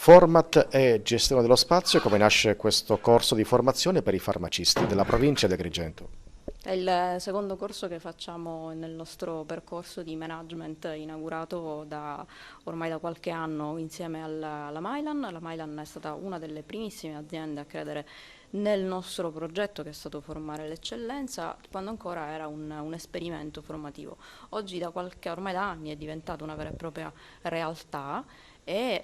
Format e gestione dello spazio, come nasce questo corso di formazione per i farmacisti della provincia di Agrigento? È il secondo corso che facciamo nel nostro percorso di management inaugurato ormai da qualche anno insieme alla Mylan. La Mylan è stata una delle primissime aziende a credere nel nostro progetto che è stato formare l'eccellenza quando ancora era un esperimento formativo. Oggi ormai da anni è diventata una vera e propria realtà e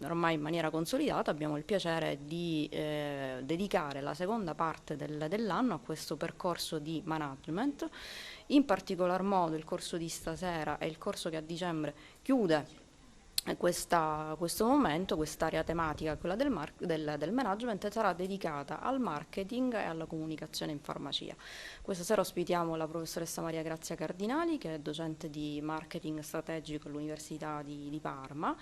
ormai in maniera consolidata abbiamo il piacere di dedicare la seconda parte dell'anno a questo percorso di management. In particolar modo il corso di stasera è il corso che a dicembre chiude questo momento, quest'area tematica, quella del management, sarà dedicata al marketing e alla comunicazione in farmacia. Questa sera ospitiamo la professoressa Maria Grazia Cardinali, che è docente di marketing strategico all'Università di Parma.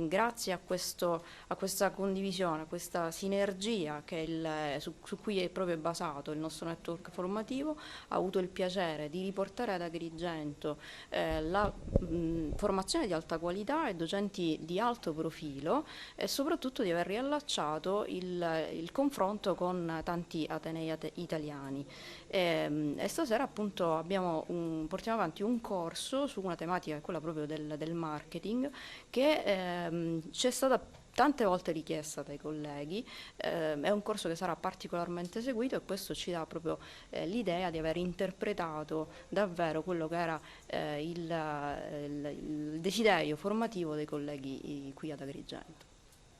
Grazie a questa condivisione, a questa sinergia su cui è proprio basato il nostro network formativo, ha avuto il piacere di riportare ad Agrigento la formazione di alta qualità e docenti di alto profilo e soprattutto di aver riallacciato il confronto con tanti atenei italiani. E stasera appunto portiamo avanti un corso su una tematica, quella proprio del marketing, che ci è stata tante volte richiesta dai colleghi. È un corso che sarà particolarmente seguito e questo ci dà proprio l'idea di aver interpretato davvero quello che era il desiderio formativo dei colleghi qui ad Agrigento.